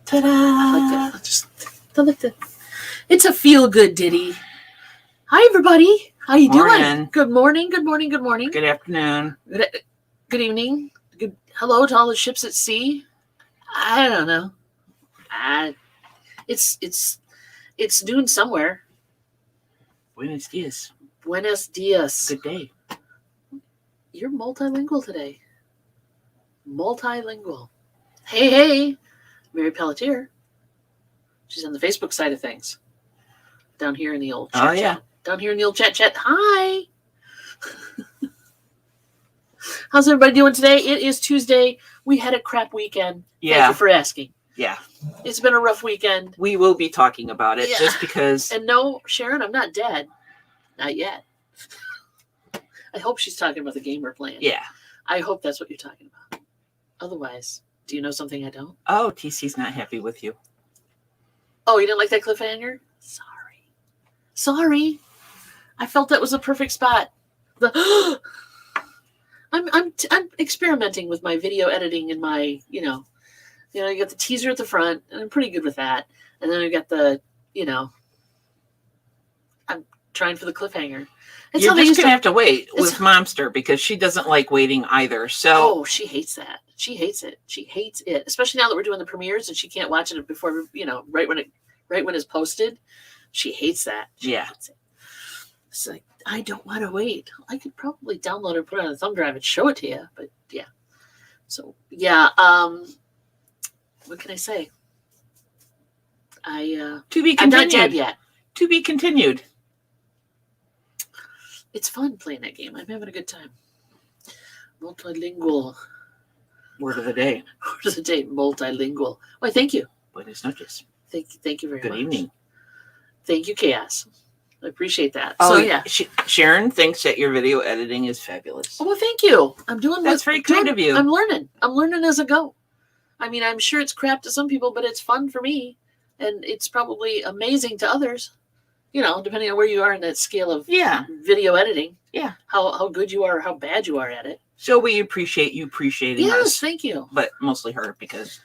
Ta-da! I like that. It's a feel-good ditty. Hi, everybody. How you doing? Good morning. Good morning. Good morning. Good afternoon. Good evening. Good hello to all the ships at sea. I don't know. It's noon somewhere. Buenos dias. Buenos dias. Good day. You're multilingual today. Multilingual. Hey, Mary Pelletier. She's on the Facebook side of things. Down here in the old chat. Yeah. Chat. Down here in the old chat. Hi. How's everybody doing today? It is Tuesday. We had a crap weekend. Yeah. Thank you for asking. Yeah. It's been a rough weekend. We will be talking about it just because. And no, Sharon, I'm not dead. Not yet. I hope she's talking about the game we're playing. Yeah. I hope that's what you're talking about. Otherwise, do you know something I don't? Oh, TC's not happy with you. Oh, you didn't like that cliffhanger? Sorry. I felt that was a perfect spot. I'm experimenting with my video editing and my, you got the teaser at the front, and I'm pretty good with that. And then I got the, I'm trying for the cliffhanger. It's You're just going to have to wait with MoMster because she doesn't like waiting either. So she hates that. She hates it. She hates it, especially now that we're doing the premieres and she can't watch it before, right when it's posted. She hates that. She hates it. It's like, I don't want to wait. I could probably download it, put it on a thumb drive, and show it to you. But yeah. So yeah. What can I say? To be continued. I'm not dead yet. To be continued. It's fun playing that game. I'm having a good time. Multilingual. Word of the day. Word of the day. Multilingual. Why, thank you. Buenas noches. Thank you very much. Good evening. Thank you, Chaos. I appreciate that. Oh, so yeah. Sharon thinks that your video editing is fabulous. Oh, well, thank you. I'm doing That's very kind of you. I'm learning as I go. I mean, I'm sure it's crap to some people, but it's fun for me. And it's probably amazing to others. Depending on where you are in that scale of video editing. Yeah. How good you are, or how bad you are at it. So we appreciate you appreciating us. Yes, thank you. But mostly her, because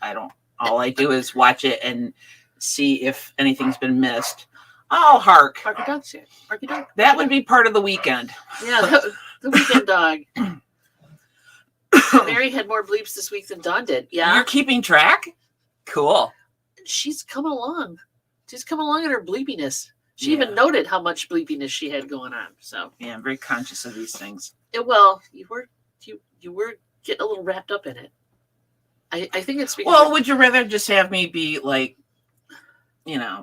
all I do is watch it and see if anything's been missed. Oh, hark. Barky dog's here. Barky dog. That would be part of the weekend. Yeah, the weekend dog. Mary had more bleeps this week than Dawn did. Yeah. You're keeping track? Cool. She's coming along. She's coming along in her bleepiness. She even noted how much bleepiness she had going on. So yeah, I'm very conscious of these things. Well, you were getting a little wrapped up in it. I think it's because. Well, would you rather just have me be like,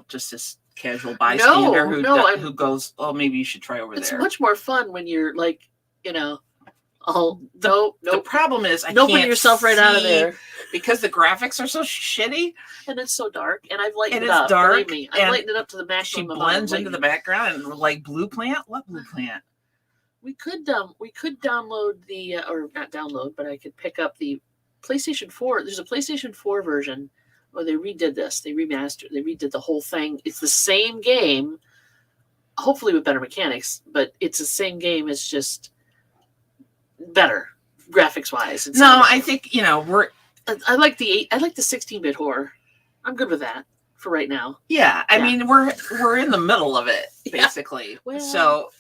just this casual bystander who goes, oh, maybe you should try over there. It's much more fun when you're like, oh, no. The problem is I can't put yourself right out of there. Because the graphics are so shitty. And it's so dark. And I've lightened it up. It's dark. Believe me. I've lightened it up to the maximum. She blends into the background and like Blue Plant? What Blue Plant? We could download the, or not download, but I could pick up the PlayStation 4. There's a PlayStation 4 version where they redid this. They redid the whole thing. It's the same game, hopefully with better mechanics, but it's the same game. It's just better graphics wise. No, I think, I like the 16-bit horror. I'm good with that for right now. Yeah. I mean, we're in the middle of it, basically. Yeah. Well, so.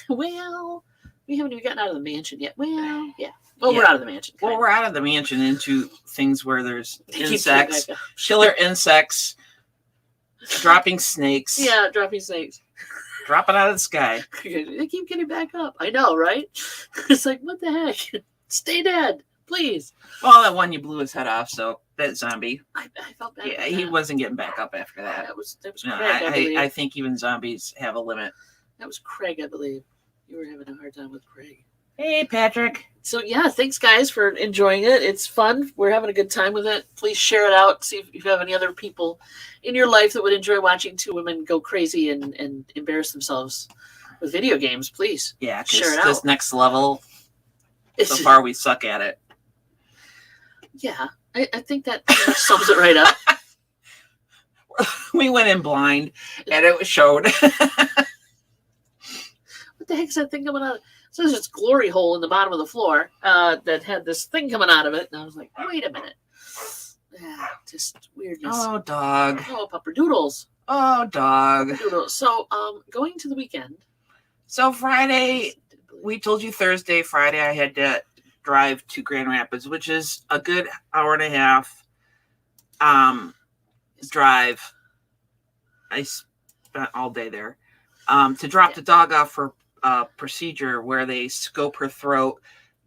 Well, we haven't even gotten out of the mansion yet. Well, yeah. Well, we're out of the mansion. Well, we're out of the mansion into things where there's insects, killer insects, dropping snakes. Yeah, dropping snakes. Dropping out of the sky. They keep getting back up. I know, right? It's like, what the heck? Stay dead, please. Well, that one you blew his head off, so that zombie. I felt bad. Yeah, he wasn't getting back up after that. That was Craig, I think even zombies have a limit. That was Craig, I believe. You were having a hard time with Craig. Hey, Patrick. So, yeah, thanks, guys, for enjoying it. It's fun. We're having a good time with it. Please share it out. See if you have any other people in your life that would enjoy watching two women go crazy and embarrass themselves with video games. Please share it out. This next level, so far we suck at it. Yeah, I think that pretty much sums it right up. We went in blind, and it showed. What the heck is that thing coming out? So there's this glory hole in the bottom of the floor that had this thing coming out of it. And I was like, wait a minute. just weirdness. Oh, dog. Oh, pupper doodles. Oh, dog. Pupper doodles. So, going to the weekend. So Friday, we told you Thursday. Friday, I had to drive to Grand Rapids, which is a good hour and a half drive. I spent all day there to drop the dog off for a procedure where they scope her throat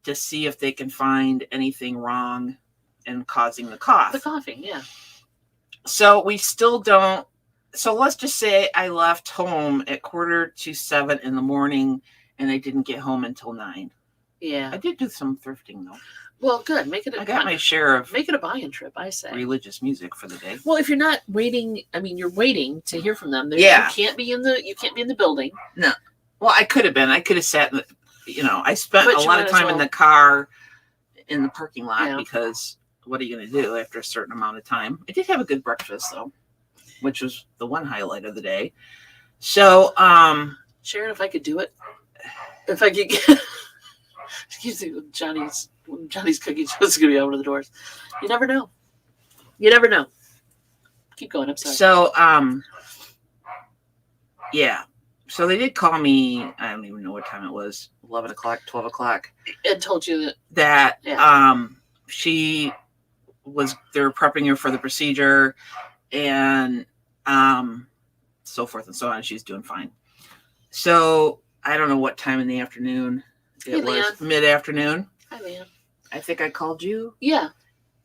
to see if they can find anything wrong and causing the cough. The coughing, yeah. So we still don't. So let's just say I left home at 6:45 in the morning, and I didn't get home until 9. Yeah. I did do some thrifting though. Well, good. Make it. I got my share of. Make it a buy-in trip, I say. Religious music for the day. Well, if you're not waiting, I mean, you're waiting to hear from them. Yeah. You can't be in the building. No. Well, I could have been. I could have sat in the. I spent a lot of time in the car, in the parking lot because what are you going to do after a certain amount of time? I did have a good breakfast though, which was the one highlight of the day. So, Sharon, if I could do it, if I could get, excuse me, Johnny's cookie was going to be over the doors. You never know. You never know. Keep going. I'm sorry. So, yeah. So they did call me. I don't even know what time it was. 11 o'clock, 12 o'clock. And told you that she was. They were prepping her for the procedure, and so forth and so on. She's doing fine. So I don't know what time in the afternoon. It was mid-afternoon. Hi, man. I think I called you. Yeah.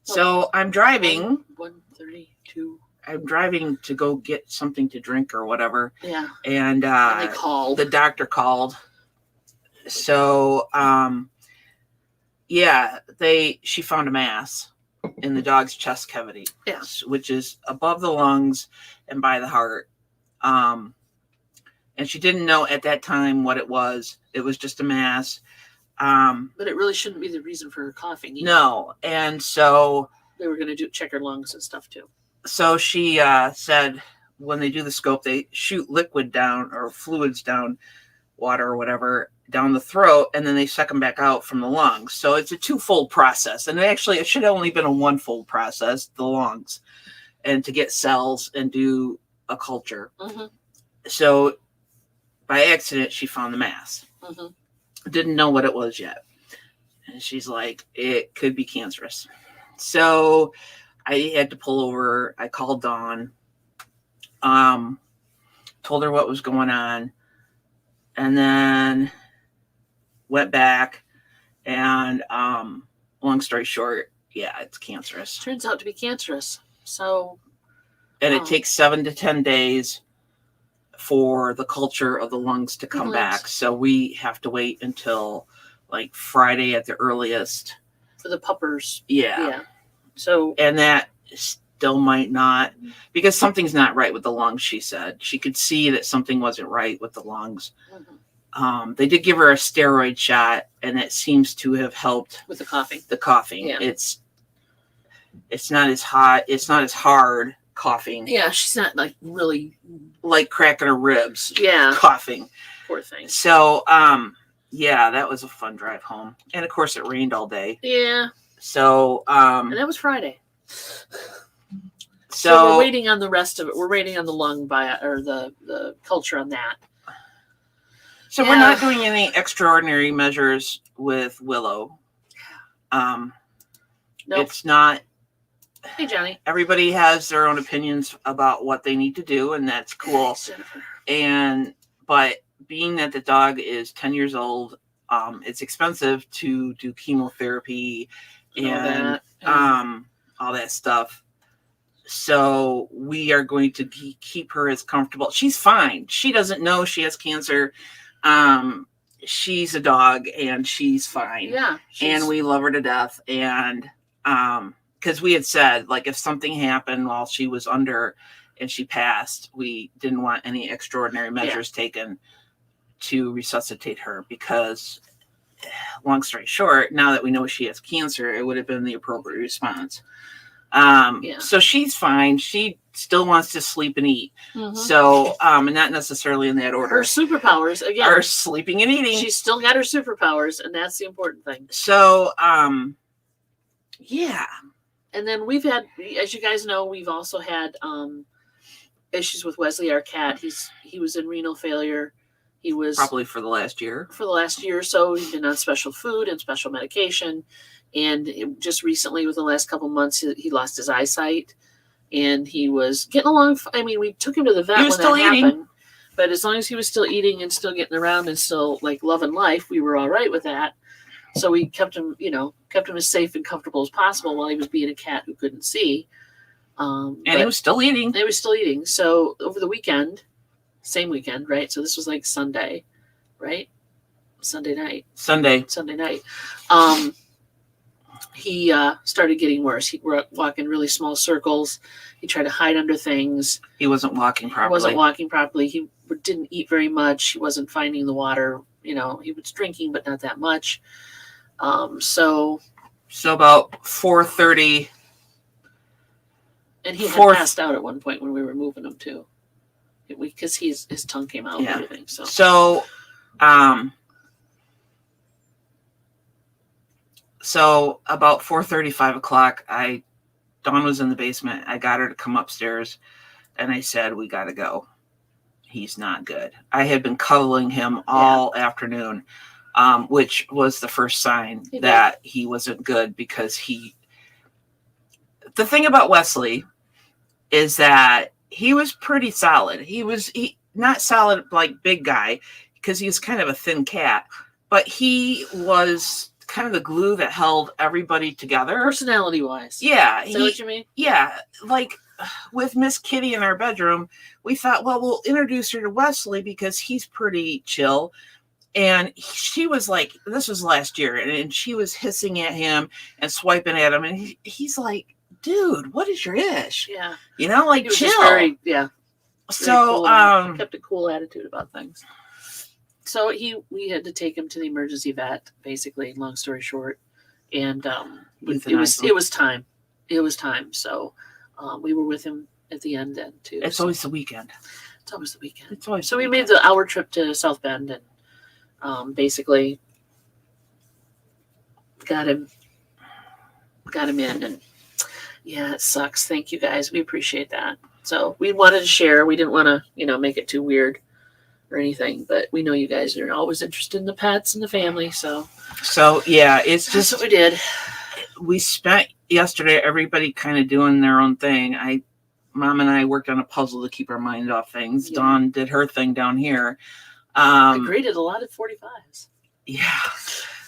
So I'm driving. 1:32. I'm driving to go get something to drink or whatever. Yeah. And they called. The doctor called. So she found a mass in the dog's chest cavity. Yeah. Which is above the lungs and by the heart. And she didn't know at that time what it was. It was just a mass. But it really shouldn't be the reason for her coughing either. No. And so they were going to check her lungs and stuff too. So she said when they do the scope, they shoot liquid down or fluids down, water or whatever, down the throat, and then they suck them back out from the lungs. So it's a twofold process. And actually, it should have only been a one-fold process, the lungs, and to get cells and do a culture. Mm-hmm. So by accident, she found the mass. Mm-hmm. Didn't know what it was yet. And she's like, it could be cancerous. So I had to pull over. I called Dawn, told her what was going on, and then went back. And long story short, it's cancerous. Turns out to be cancerous. So, and it takes 7 to 10 days for the culture of the lungs to come back. So we have to wait until like Friday at the earliest for the puppers. Yeah. So, and that still might not, because something's not right with the lungs, she said. She could see that something wasn't right with the lungs. Mm-hmm. They did give her a steroid shot, and it seems to have helped with the coughing. Yeah. It's not as hot. It's not as hard coughing. Yeah, she's not like really like cracking her ribs. Yeah. Coughing. Poor thing. So, that was a fun drive home. And of course it rained all day. Yeah. So, and that was Friday. So we're waiting on the rest of it. We're waiting on the lung or the culture on that. So we're not doing any extraordinary measures with Willow. Nope. It's not. Hey, Johnny. Everybody has their own opinions about what they need to do, and that's cool. But being that the dog is 10 years old, it's expensive to do chemotherapy and all that stuff. So we are going to keep her as comfortable. She's fine. She doesn't know she has cancer. She's a dog and she's fine. Yeah. And we love her to death. And because we had said, like, if something happened while she was under and she passed, we didn't want any extraordinary measures taken to resuscitate her, because long story short, now that we know she has cancer, it would have been the appropriate response. So she's fine. She still wants to sleep and eat. Mm-hmm. So, and not necessarily in that order. Her superpowers, again, are sleeping and eating. She's still got her superpowers, and that's the important thing. So, And then we've had, as you guys know, we've also had issues with Wesley, our cat. He was in renal failure. He was probably for the last year. For the last year or so, he's been on special food and special medication. And just recently, within the last couple months, he lost his eyesight. And he was getting along. I mean, we took him to the vet when that happened. But as long as he was still eating and still getting around and still like loving life, we were all right with that. So we kept him as safe and comfortable as possible while he was being a cat who couldn't see. And he was still eating. He was still eating. So over the weekend, same weekend, right? So this was like Sunday, right? Sunday night. He started getting worse. He was walking really small circles. He tried to hide under things. He wasn't walking properly. He didn't eat very much. He wasn't finding the water. He was drinking, but not that much. So about 4:30. And he had passed out at one point when we were moving him too, because his tongue came out and everything. So about 4:30, 5 o'clock, Dawn was in the basement. I got her to come upstairs, and I said, "We got to go. He's not good." I had been cuddling him all afternoon, which was the first sign that he wasn't good, because the thing about Wesley is that he was pretty solid. He not solid like big guy, because he was kind of a thin cat, but he was kind of the glue that held everybody together. Personality wise. Yeah. Is that what you mean? Yeah. Like with Miss Kitty in our bedroom, we thought, well, we'll introduce her to Wesley because he's pretty chill. And she was like, this was last year, and she was hissing at him and swiping at him. And he's like, dude, what is your ish? Yeah. Like, chill. Very So, cool. Kept a cool attitude about things. So we had to take him to the emergency vet, basically, long story short. And it was time. It was time. So we were with him at the end then too. It's always the weekend. So we made the hour trip to South Bend and basically got him in, and it sucks. Thank you guys. We appreciate that. So we wanted to share. We didn't want to, make it too weird or anything, but we know you guys are always interested in the pets and the family. So yeah, it's just what we did. We spent yesterday, everybody kind of doing their own thing. Mom and I worked on a puzzle to keep our mind off things. Yeah. Dawn did her thing down here. I graded a lot of 45s. Yeah.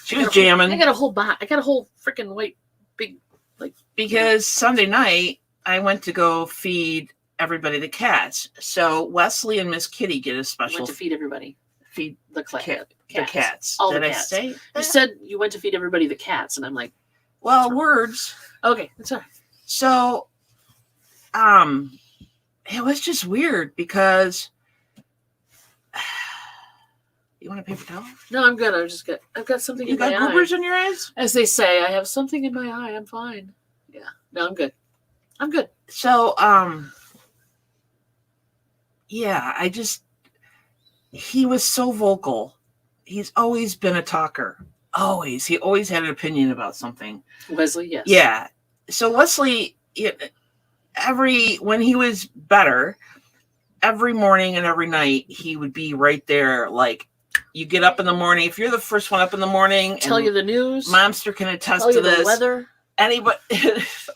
She was jamming. I got a whole freaking white big, because Sunday night I went to go feed everybody the cats. So Wesley and Miss Kitty get a special. Went to feed everybody. Feed the cats. The cats. All Did the I cats. say that? You said you went to feed everybody the cats, and I'm like, well, words. Okay, that's all right. So, it was just weird because. You want a paper towel? No, I'm good. I've got something in my eye. You got goobers in your eyes? As they say, I have something in my eye. I'm fine. Yeah. No, I'm good. So, he was so vocal. He's always been a talker. Always. He always had an opinion about something. Wesley, yes. Yeah. So Wesley, when he was better, every morning and every night, he would be right there. Like, you get up in the morning. If you're the first one up in the morning, tell you the news. MoMster can attest to this. The weather. Anybody,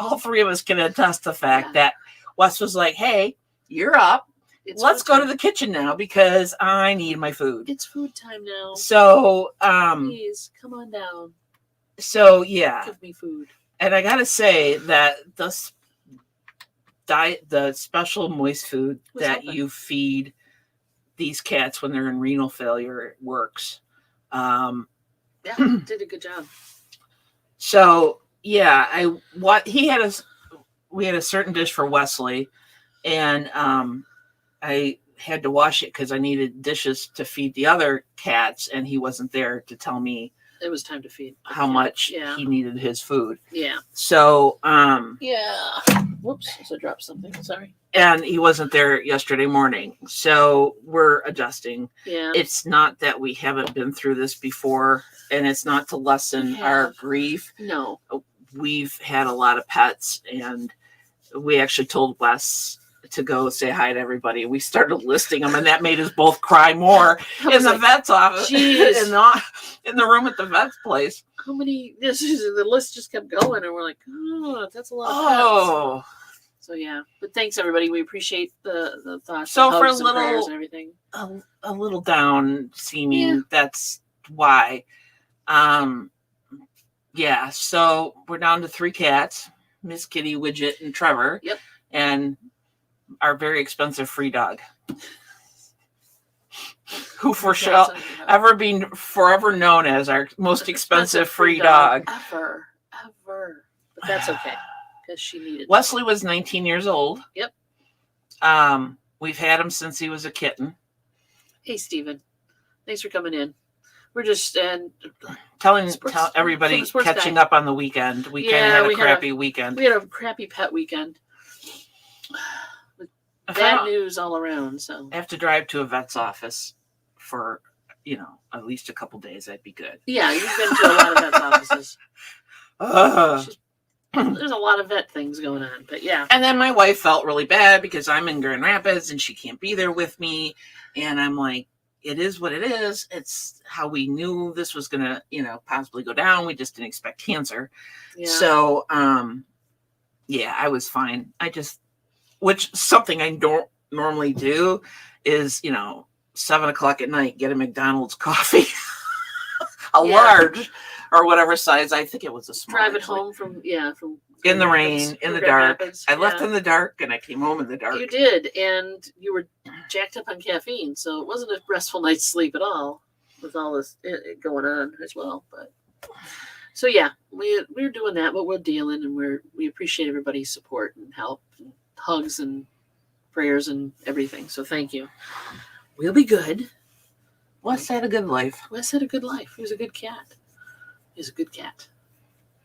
all three of us can attest to the fact that Wes was like, "Hey, you're up. Let's go to the kitchen now because I need my food. It's food time now. So, please come on down. So yeah, give me food." And I gotta say that the special moist food that you feed these cats when they're in renal failure works. Did a good job. So yeah, we had a certain dish for Wesley, and I had to wash it because I needed dishes to feed the other cats, and he wasn't there to tell me it was time to feed how much he needed his food. Yeah. So whoops, I dropped something. Sorry. And he wasn't there yesterday morning. So we're adjusting. Yeah. It's not that we haven't been through this before, and it's not to lessen our grief. No. we've had a lot of pets, and we actually told Wes to go say hi to everybody. We started listing them, and that made us both cry more in the vet's office, in the room at the vet's place. How many? The list just kept going, and we're like, oh, that's a lot of pets. So yeah, but thanks everybody. We appreciate the thoughts. So for and prayers and everything, a little down seeming. That's why. Yeah. So we're down to 3 cats: Miss Kitty, Widget, and Trevor. Yep. And our very expensive free dog, who shall ever be forever known as our most expensive free dog ever. But that's okay. Because she needed Wesley was 19 years old. Yep. We've had him since he was a kitten. Hey, Steven. Thanks for coming in. We're just tell everybody catching up on the weekend. We kind of had a crappy weekend. We had a crappy pet weekend. Bad news all around. So I have to drive to a vet's office for, at least a couple days. That'd be good. Yeah, you've been to a lot of vet's offices. There's a lot of vet things going on, but yeah. And then my wife felt really bad because I'm in Grand Rapids and she can't be there with me. And I'm like, it is what it is. It's how we knew this was going to, possibly go down. We just didn't expect cancer. Yeah. So, I was fine. Which something I don't normally do is, 7:00 at night, get a McDonald's coffee, large or whatever size. I think it was a small. Drive it home from in the rain, in the dark. Rapids. I left in the dark and I came home in the dark. You did, and you were jacked up on caffeine, so it wasn't a restful night's sleep at all with all this going on as well. But so yeah, we're doing that, but we're dealing, and we appreciate everybody's support and help, and hugs and prayers and everything. So thank you. We'll be good. Wes had a good life. Wes had a good life. He was a good cat. He's a good cat.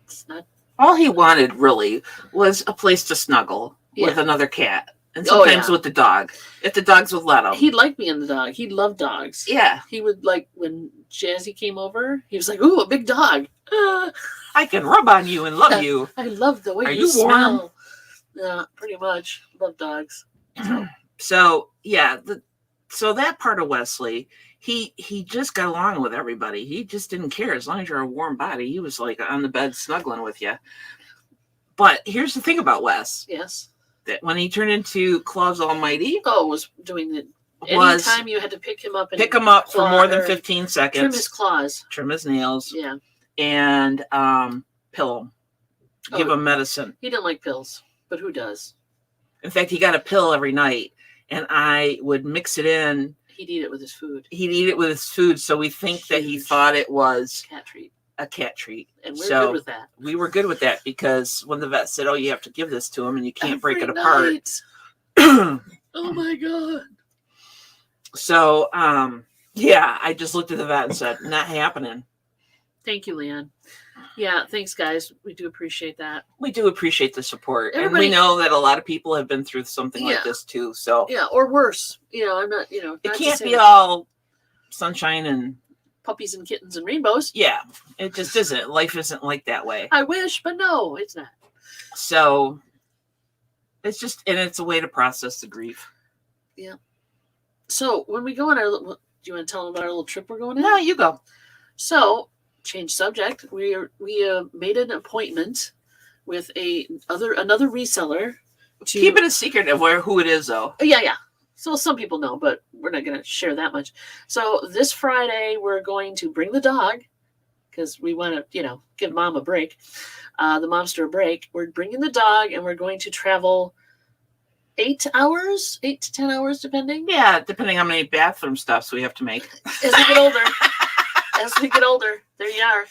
It's not. All he wanted really was a place to snuggle with another cat, and sometimes with the dog, if the dogs would let him. He'd like being the dog. He loved dogs. Yeah. He would like when Jazzy came over. He was like, "Ooh, a big dog! I can rub on you and love you. I love the way Are you warm?" smell." Yeah, pretty much. Love dogs. So so that part of Wesley, he just got along with everybody. He just didn't care as long as you're a warm body. He was like on the bed snuggling with you. But here's the thing about Wes. Yes. That when he turned into Claus Almighty, was doing the anytime you had to pick him up for more than 15 seconds, trim his claws, trim his nails, yeah, and pill him, give him medicine. He didn't like pills, but who does? In fact, he got a pill every night, and I would mix it in. He'd eat it with his food. So we think that he thought it was a cat treat. And we're good with that. We were good with that because when the vet said, "Oh, you have to give this to him and you can't break it apart." Oh my God. So, I just looked at the vet and said, "Not happening." Thank you, Leanne. Yeah, thanks, guys. We do appreciate that. We do appreciate the support. And we know that a lot of people have been through something like this too. So or worse. I'm not, it can't be all sunshine and puppies and kittens and rainbows. Yeah, it just isn't. Life isn't like that way. I wish, but no, it's not. So it's just, and it's a way to process the grief. Yeah. So when we go on do you want to tell them about our little trip we're going on? No, you go. So, change subject. We made an appointment with another reseller. Keep it a secret of who it is, though. Yeah. So some people know, but we're not going to share that much. So this Friday we're going to bring the dog because we want to, give Mom a break, the MoMster a break. We're bringing the dog and we're going to travel 8 to 10 hours, depending. Yeah, depending how many bathroom stops we have to make. As we get older, there you are.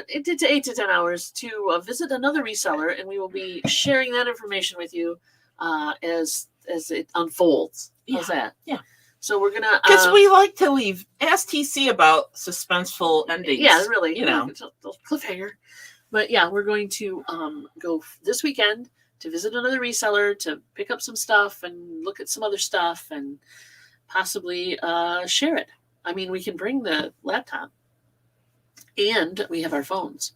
8 to 10 hours to visit another reseller, and we will be sharing that information with you as it unfolds. How's that? Yeah. So we're gonna because we like to ask TC about suspenseful endings. Yeah, really. It's a cliffhanger. But yeah, we're going to go this weekend to visit another reseller to pick up some stuff and look at some other stuff and possibly share it. I mean, we can bring the laptop And we have our phones,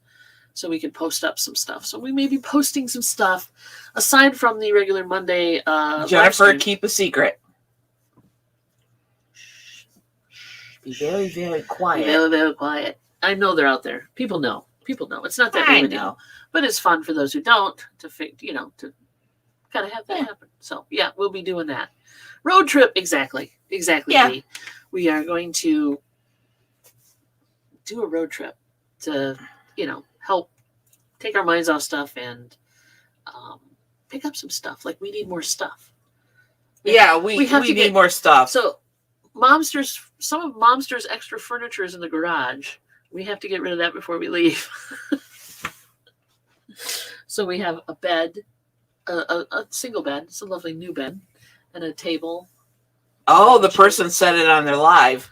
so we can post up some stuff. So we may be posting some stuff aside from the regular Monday. Jennifer, keep a secret. Be very, very quiet. Be very, very quiet. I know they're out there. People know. It's not that big of a deal, but it's fun for those who don't to to kind of have that happen. So yeah, we'll be doing that. Road trip, exactly. Yeah. We are going to do a road trip to, help take our minds off stuff and pick up some stuff. Like, we need more stuff. We need more stuff. So some of MoMster's extra furniture is in the garage. We have to get rid of that before we leave. So we have a bed, a single bed. It's a lovely new bed, and a table. Oh, the person said it on their live.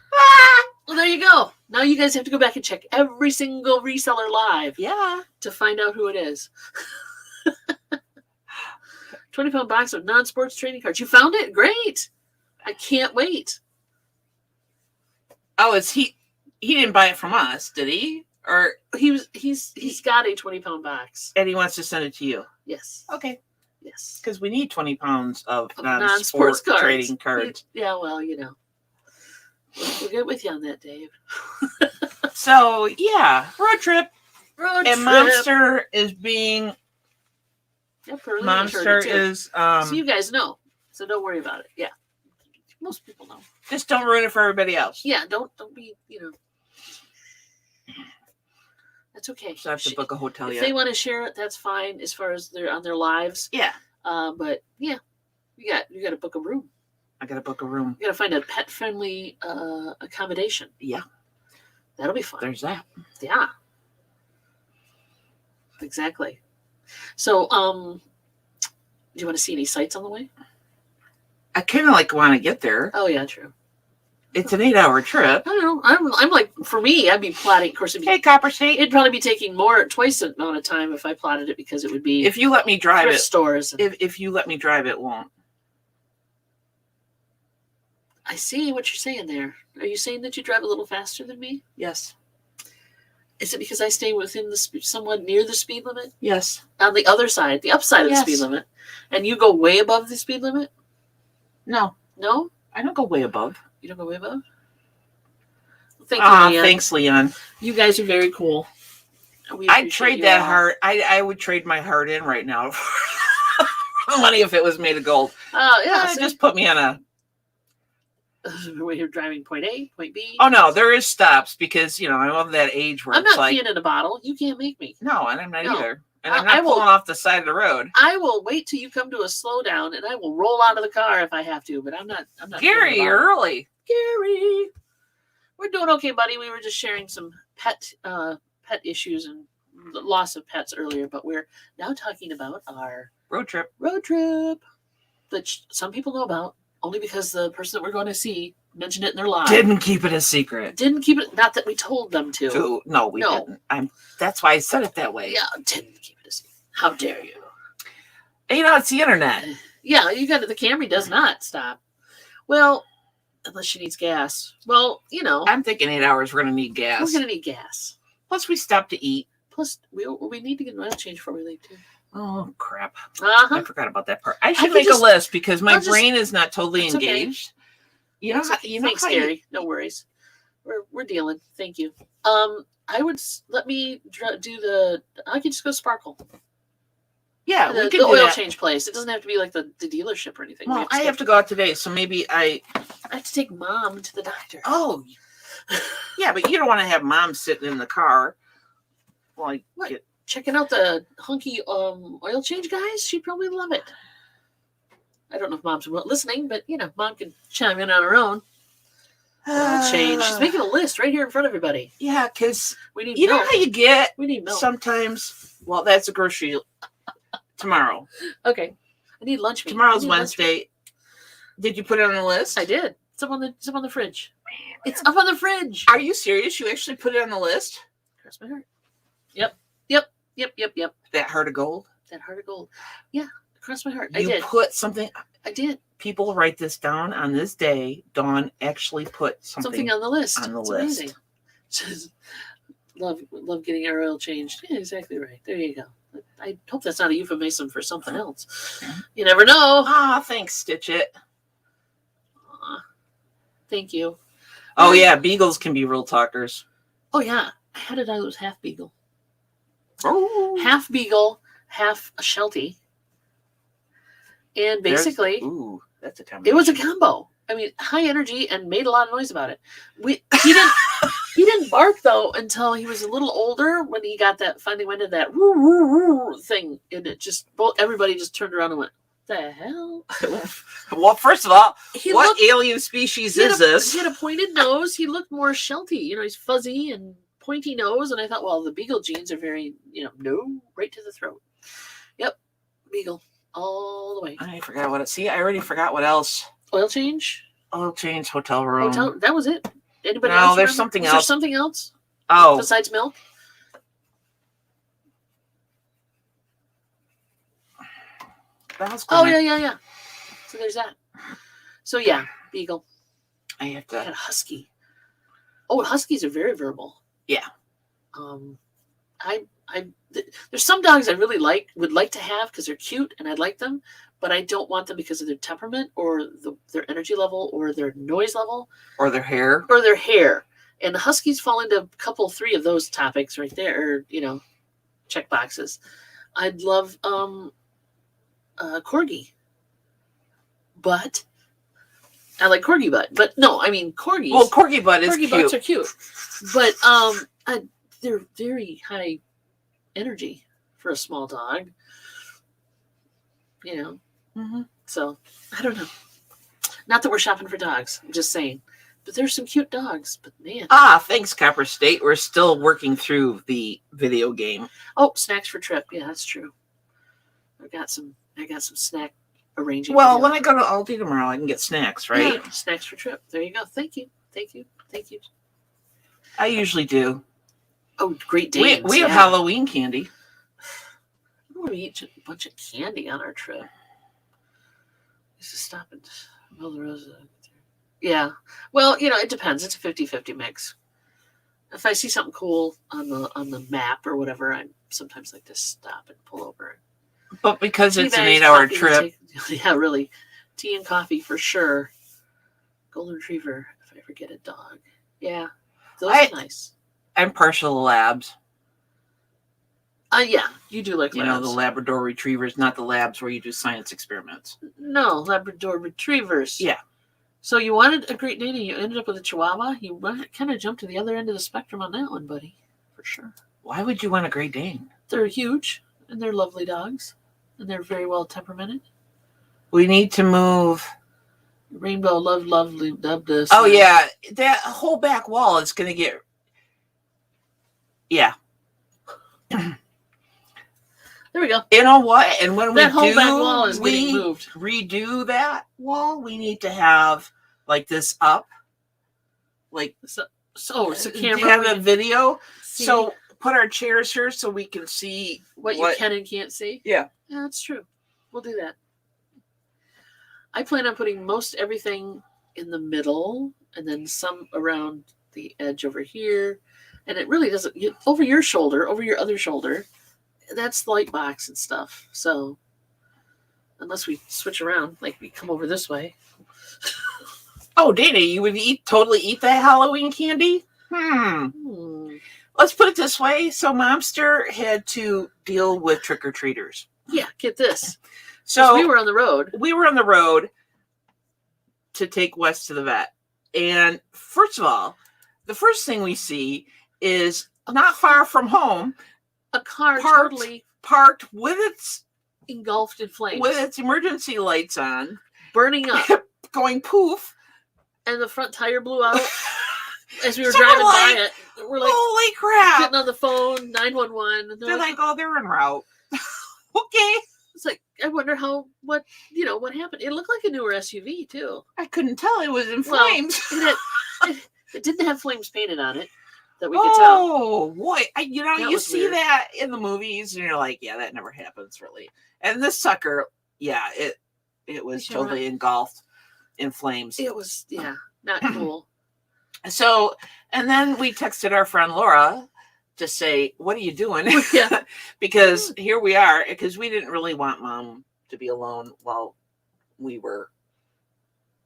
Well, there you go. Now you guys have to go back and check every single reseller live. Yeah. To find out who it is. 20-pound box of non-sports trading cards. You found it? Great. I can't wait. Oh, he didn't buy it from us, did he? Or he's got a 20-pound box. And he wants to send it to you. Yes. Okay. Yes. Because we need 20 pounds of non-sports trading cards. Yeah, well, we'll get with you on that, Dave. So, yeah, road trip. And MoMster is being... Yep, MoMster is... so you guys know. So don't worry about it. Yeah. Most people know. Just don't ruin it for everybody else. Yeah, don't be, That's okay. So I have to book a hotel if they want to share it, that's fine as far as they're on their lives. Yeah. But yeah, you got to book a room. I got to book a room. You got to find a pet-friendly accommodation. Yeah. That'll be fun. There's that. Yeah. Exactly. So, do you want to see any sites on the way? I kind of want to get there. Oh yeah, true. It's an 8-hour trip. I don't know. I'm like, for me, I'd be plotting. Of course, Copper State. It'd probably be taking twice the amount of time if I plotted it, because it would be. If you let me drive it. Stores. If you let me drive it, won't. I see what you're saying there. Are you saying that you drive a little faster than me? Yes. Is it because I stay within somewhat near the speed limit? Yes. On the other side, the upside of the speed limit, and you go way above the speed limit? No. No? I don't go way above. You don't go way above? Thank you, Leon. Thanks, Leon. You guys are very cool. I'd trade that heart. I would trade my heart in right now for money if it was made of gold. Oh, yeah. Just put me on a... Where you're driving point A, point B. Oh, no, there is stops because, I'm of that age where I'm not peeing in a bottle. You can't make me. No, and I'm not either. And I'm not pulling off the side of the road. I will wait till you come to a slowdown, and I will roll out of the car if I have to. But I'm not. Gary, you're early. Gary, we're doing okay, buddy. We were just sharing some pet issues and the loss of pets earlier, but we're now talking about our road trip, which some people know about only because the person that we're going to see mentioned it in their live. Didn't keep it a secret. Didn't keep it. Not that we told them to. No, we didn't. That's why I said it that way. Yeah, didn't keep it a secret. How dare you? It's the internet. Yeah, you got it. The Camry does not stop. Well, unless she needs gas. Well, I'm thinking 8 hours. We're going to need gas. We're going to need gas. Plus, we stop to eat. Plus, we need to get an oil change before we leave too. Oh crap! Uh-huh. I forgot about that part. I should make a list because my brain is not totally engaged. Okay. Thanks, Gary. No worries. We're dealing. Thank you. I would let me do the. I could just go Sparkle. Yeah, we can the do oil that. change place. It doesn't have to be like the dealership or anything. Well, I have to go out today, so maybe I have to take Mom to the doctor. Oh, yeah, but you don't want to have Mom sitting in the car. Well, checking out the hunky oil change guys? She'd probably love it. I don't know if Mom's listening, but Mom can chime in on her own. Oil change. She's making a list right here in front of everybody. Yeah, because we need. You know how you get. We need milk sometimes. Well, that's a grocery tomorrow. Okay, I need lunch meat. Tomorrow's Wednesday. Did you put it on the list? I did. It's up on the fridge. It's up on the fridge. Are you serious? You actually put it on the list? Cross my heart. Yep. That heart of gold? That heart of gold. Yeah, cross my heart. You I did. Put something. I did. People write this down on this day. Dawn actually put something on the list. On the it's list. Amazing. love getting our oil changed. Yeah, exactly right. There you go. I hope that's not a euphemism for something else. You never know. Ah, thanks, Stitch It. Thank you. Oh yeah, beagles can be real talkers. Oh yeah, I had a dog that was half beagle. Oh. Half beagle, half a Sheltie. And basically, that's a combination. It was a combo. I mean, high energy and made a lot of noise about it. He didn't bark though until he was a little older, when he got that, finally went into that woo woo woo thing, and it just, everybody just turned around and went, "The hell?" Well, first of all, what alien species is this? He had a pointed nose. He looked more Sheltie. You know, he's fuzzy and pointy nose, and I thought, well, the beagle genes are very, no, right to the throat. Yep, beagle all the way. I forgot what it. See, I already forgot what else. Oil change, hotel room. That was it. Anybody no, else? There's something else. Is there something else? Oh, besides milk? Oh yeah. So there's that. So yeah, beagle. I had a husky. Oh, huskies are very verbal. Yeah. There's some dogs I really would like to have because they're cute and I like them, but I don't want them because of their temperament or their energy level or their noise level or their hair. And the huskies fall into three of those topics right there. Check boxes. I'd love corgi, but I like corgi butt. But no, I mean corgis. Well, corgi butt is cute. Corgi butts are cute, but they're very high energy for a small dog. Mm-hmm. So I don't know. Not that we're shopping for dogs. I'm just saying. But there's some cute dogs. But man. Thanks, Copper State. We're still working through the video game. Oh, snacks for trip. Yeah, that's true. I got some snack arranging. Well, when I go to Aldi tomorrow, I can get snacks, right? Yeah, snacks for trip. There you go. Thank you. I usually do. Oh, Great Danes. We have Halloween candy. We eat a bunch of candy on our trip. Used to stop at Mother Rosa. Yeah. Well, it depends. It's a 50-50 mix. If I see something cool on the map or whatever, I sometimes like to stop and pull over. But because it's an 8-hour trip. Yeah, really. Tea and coffee for sure. Golden Retriever, if I ever get a dog. Yeah. Those are nice. I'm partial to labs. Yeah, you do like labs. The Labrador Retrievers, not the labs where you do science experiments. No, Labrador Retrievers. Yeah. So you wanted a Great Dane and you ended up with a Chihuahua? You kind of jumped to the other end of the spectrum on that one, buddy. For sure. Why would you want a Great Dane? They're huge, and they're lovely dogs, and they're very well temperamented. We need to move. Rainbow, lovely, dubbed us. Oh, yeah. That whole back wall is going to get... Yeah. There we go. You know what? And when that whole back wall is getting moved. Redo that wall, we need to have like this up. Like so camera. Have a video. See? So put our chairs here so we can see what you can and can't see. Yeah. Yeah, that's true. We'll do that. I plan on putting most everything in the middle and then some around the edge over here. And it really doesn't, over your shoulder, over your other shoulder, that's the light box and stuff. So unless we switch around, like we come over this way. Oh, Dana, you would totally eat that Halloween candy? Let's put it this way. So MoMster had to deal with trick-or-treaters. Yeah, get this. So we were on the road. We were on the road to take Wes to the vet. And first of all, the first thing we see is not far from home, a car parked with its engulfed in flames, with its emergency lights on, burning up, going poof, and the front tire blew out as we were driving by it. We're like, holy crap! Getting on the phone, 911. And they're like, oh, they're en route. Okay. It's like, I wonder what happened. It looked like a newer SUV too. I couldn't tell it was in flames. It didn't have flames painted on it that we could tell. Oh boy! You see weird. That in the movies, and you're like, yeah, that never happens really. And this sucker, yeah, it was totally engulfed in flames. It was not cool. So, and then we texted our friend Laura to say, what are you doing? Yeah. Because here we are, because we didn't really want Mom to be alone while we were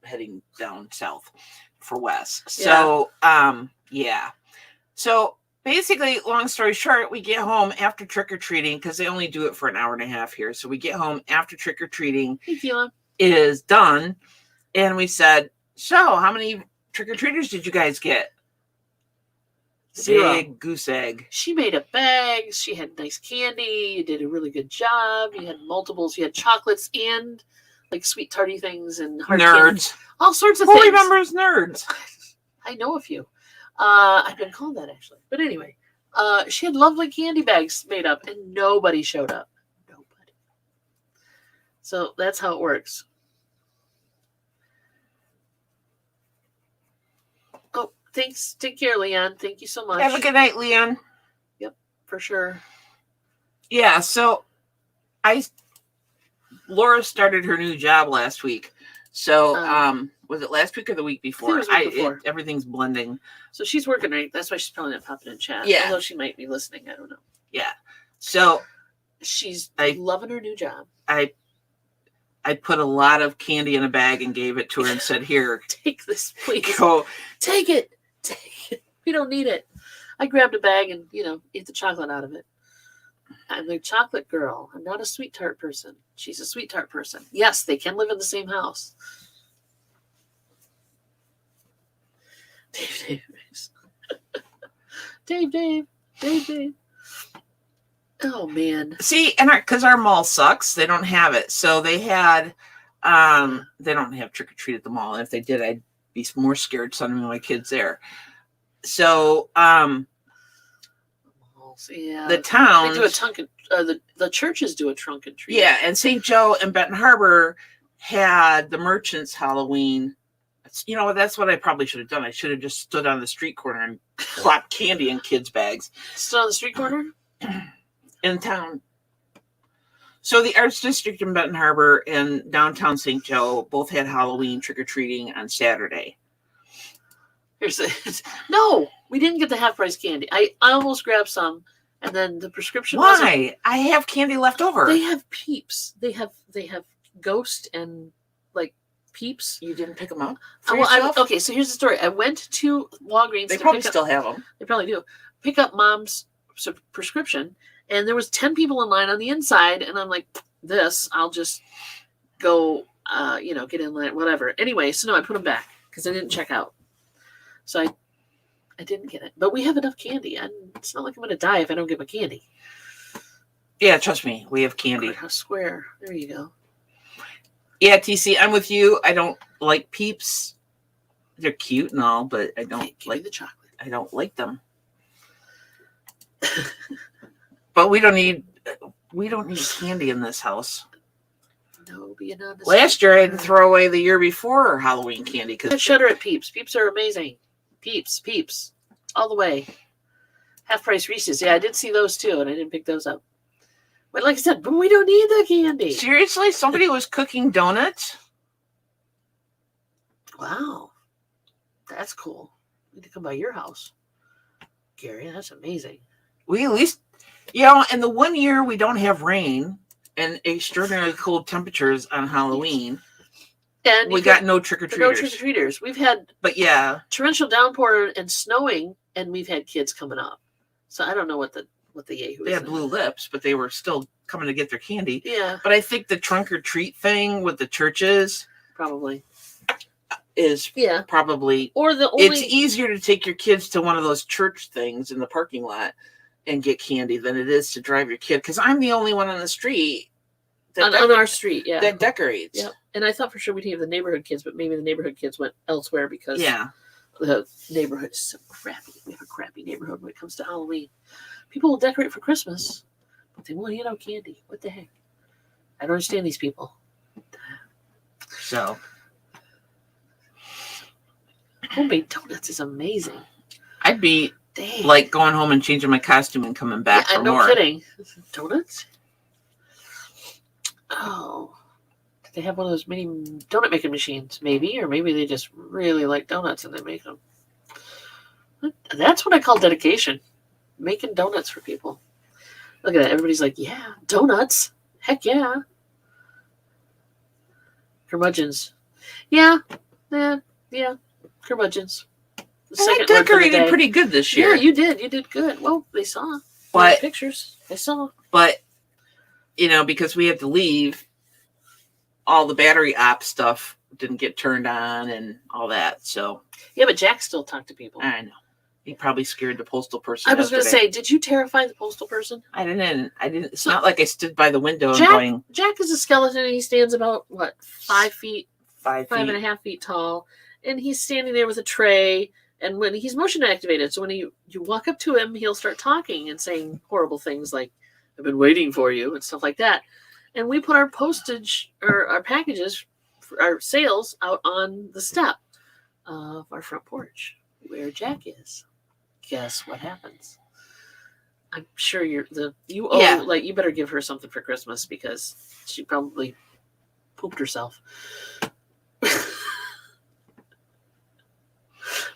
heading down south for Wes. So, yeah. So basically, long story short, we get home after trick-or-treating, because they only do it for an hour and a half here. So we get home after trick-or-treating is done. And we said, so how many trick-or-treaters did you guys get? 0. Big goose egg. She made up bags. She had nice candy. You did a really good job. You had multiples. You had chocolates and like sweet tarty things and hard nerds. Candy. All sorts of Who things. Who remembers nerds? I know a few. I've been called that actually. But anyway, she had lovely candy bags made up and nobody showed up. Nobody. So that's how it works. Oh, thanks. Take care, Leon. Thank you so much. Have a good night, Leon. Yep, for sure. Yeah, so Laura started her new job last week. So, was it last week or the week before? Everything's blending. So she's working, right? That's why she's probably not popping in chat. Yeah. Although she might be listening. I don't know. Yeah. So she's loving her new job. I put a lot of candy in a bag and gave it to her and said, here. Take this, please. Go. Take it. Take it. We don't need it. I grabbed a bag and, ate the chocolate out of it. I'm a chocolate girl. I'm not a sweet tart person. She's a sweet tart person. Yes, they can live in the same house. Dave. Oh man. See, and because our mall sucks, they don't have it. So they had, they don't have trick or treat at the mall. And if they did, I'd be more scared sending my kids there. So, yeah, the towns, they do the churches do a trunk and treat. Yeah, and St. Joe and Benton Harbor had the merchants Halloween. That's what I probably should have done. I should have just stood on the street corner and plopped candy in kids' bags. Stood on the street corner? In town. So the Arts District in Benton Harbor and downtown St. Joe both had Halloween trick-or-treating on Saturday. No, we didn't get the half-price candy. I almost grabbed some, and then the prescription Why? I have candy left over. They have Peeps. They have Ghost and Peeps. You didn't pick them up? Okay, so here's the story. I went to Walgreens. They probably still have them. They probably do. Pick up Mom's prescription, and there was 10 people in line on the inside, and I'm like, I'll just go, get in line, whatever. Anyway, so no, I put them back because I didn't check out. So I didn't get it. But we have enough candy, and it's not like I'm going to die if I don't get my candy. Yeah, trust me, we have candy. A square. There you go. Yeah, TC, I'm with you. I don't like Peeps. They're cute and all, but I don't like the chocolate. I don't like them. But we don't need candy in this house. No, being honest. Last year I had to throw away the year before Halloween candy because shudder at Peeps. Peeps are amazing. Peeps, all the way. Half price Reese's. Yeah, I did see those too, and I didn't pick those up. But like I said, but we don't need the candy. Seriously, somebody was cooking donuts. Wow, that's cool. We need to come by your house, Gary. That's amazing. We at least, and the one year we don't have rain and extraordinarily cold temperatures on Halloween, and we got no trick-or-treaters. No trick-or-treaters. We've had, torrential downpour and snowing, and we've had kids coming up. So I don't know what the yahoo. They had blue lips, but they were still coming to get their candy. Yeah. But I think the trunk or treat thing with the churches probably is probably, or it's easier to take your kids to one of those church things in the parking lot and get candy than it is to drive your kid. Because I'm the only one on the street on our street, that decorates. Yeah. And I thought for sure we'd have the neighborhood kids, but maybe the neighborhood kids went elsewhere because the neighborhood is so crappy. We have a crappy neighborhood when it comes to Halloween. People will decorate for Christmas, but they won't hand out candy. What the heck? I don't understand these people. So, homemade donuts is amazing. I'd be like going home and changing my costume and coming back for more. No kidding. Donuts? Oh. Did they have one of those mini donut making machines? Maybe. Or maybe they just really like donuts and they make them. That's what I call dedication. making donuts for people. Look at that. Everybody's like, yeah, donuts. Heck yeah. Curmudgeons. Yeah. Curmudgeons. I decorated pretty good this year. Yeah, you did. You did good. Well, they saw. But pictures. They saw. But, because we had to leave, all the battery op stuff didn't get turned on and all that. So yeah, but Jack still talked to people. I know. He probably scared the postal person. I was going to say, did you terrify the postal person? I didn't. It's not like I stood by the window and going. Jack is a skeleton, and he stands about, 5 feet? 5 feet. 5.5 feet tall. And he's standing there with a tray. And when he's motion activated, so when you walk up to him, he'll start talking and saying horrible things like, I've been waiting for you, and stuff like that. And we put our postage or our packages, our sales out on the step of our front porch where Jack is. Guess what happens? I'm sure you better give her something for Christmas because she probably pooped herself.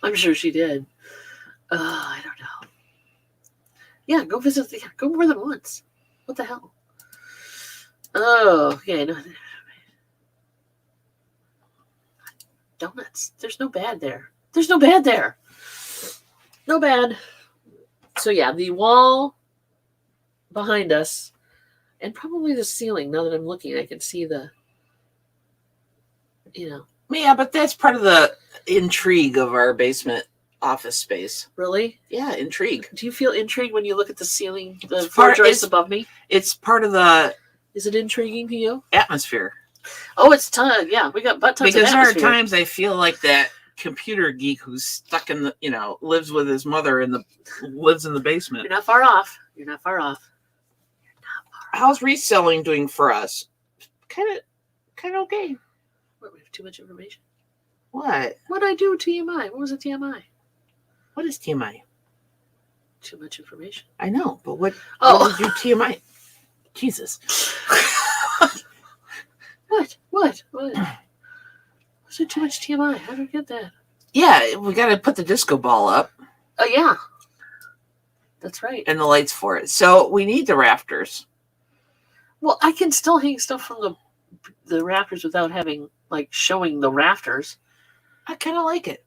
I'm sure she did. I don't know. Yeah, go visit. Go more than once. What the hell? Oh, okay. No. Donuts. There's no bad there. No bad. So yeah, the wall behind us, and probably the ceiling. Now that I'm looking, I can see the. Yeah, but that's part of the intrigue of our basement office space. Really? Yeah, intrigue. Do you feel intrigue when you look at the ceiling, the floor joists above me? It's part of the. Is it intriguing to you? Atmosphere. Oh, it's ton. Yeah, we got butt tons of atmosphere. Because there are times I feel like that computer geek who's stuck in the, lives with his mother lives in the basement. You're not far off. How's reselling doing for us? Kind of okay. What, we have too much information? What? What did I do? TMI. What was a TMI? What is TMI? Too much information. I know, but what did you TMI? Jesus. What? Was it too much TMI? How did I get that? Yeah, we got to put the disco ball up. Oh, yeah. That's right. And the lights for it. So we need the rafters. Well, I can still hang stuff from the rafters without having, showing the rafters. I kind of like it.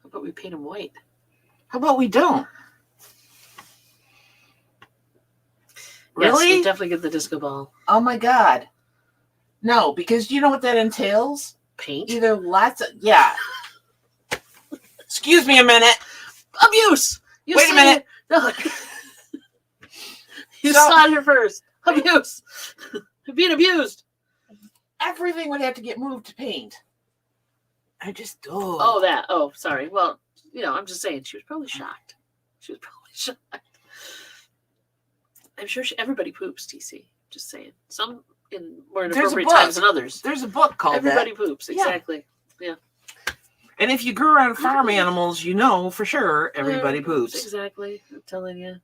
How about we paint them white? How about we don't? Really? Yes, we definitely get the disco ball. Oh my God. No, because you know what that entails? Paint? Either lots of, yeah. Excuse me a minute. Abuse! Wait a minute. No. You saw it here first. Abuse. Being abused. Everything would have to get moved to paint. Oh, that. Oh, sorry. Well, I'm just saying, she was probably shocked. I'm sure everybody poops, TC. Just saying. Some in more inappropriate times than others. There's a book called Everybody Poops. Exactly. Yeah. And if you grew around farm animals, for sure everybody poops. Exactly. I'm telling you.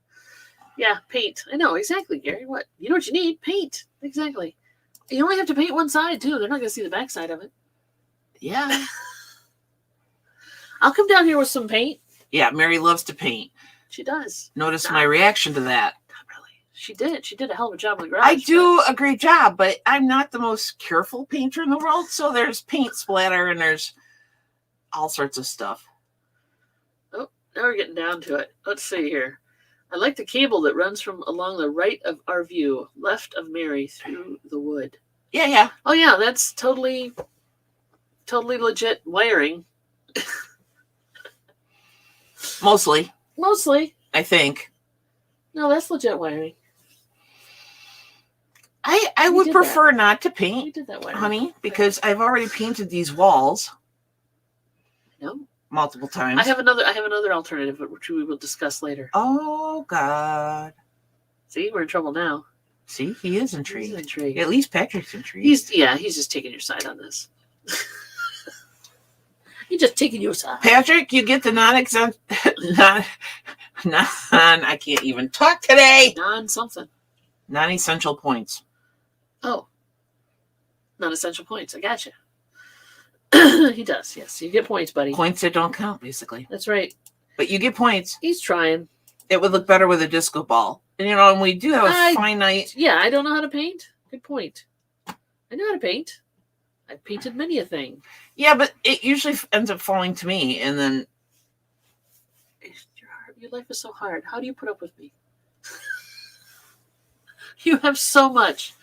Yeah, paint. I know, exactly, Gary. What? You know what you need? Paint. Exactly. You only have to paint one side, too. They're not going to see the back side of it. Yeah. I'll come down here with some paint. Yeah, Mary loves to paint. She does. Notice my reaction to that. Not really. She did. She did a hell of a job in the garage. I do a great job, but I'm not the most careful painter in the world, so there's paint splatter and there's all sorts of stuff. Oh, now we're getting down to it. Let's see here. I like the cable that runs along the right of our view, left of Mary, through the wood. Yeah. Oh, yeah, that's totally legit wiring. Mostly. I think. No, that's legit wiring. I would prefer not to paint, we did that wiring. Honey, because I've already painted these walls. No. Multiple times. I have another alternative, which we will discuss later. Oh God! See, we're in trouble now. See, he is intrigued. He's intrigued. At least Patrick's intrigued. He's just taking your side on this. He's just taking your side. Patrick, you get the non-exempt, I can't even talk today. Non-something. Non-essential points. Oh, non-essential points. I gotcha. He does, yes. You get points, buddy. Points that don't count, basically. That's right. But you get points. He's trying. It would look better with a disco ball. And, and we do have a finite... Yeah, I don't know how to paint. Good point. I know how to paint. I've painted many a thing. Yeah, but it usually ends up falling to me, and then... Your life is so hard. How do you put up with me? You have so much.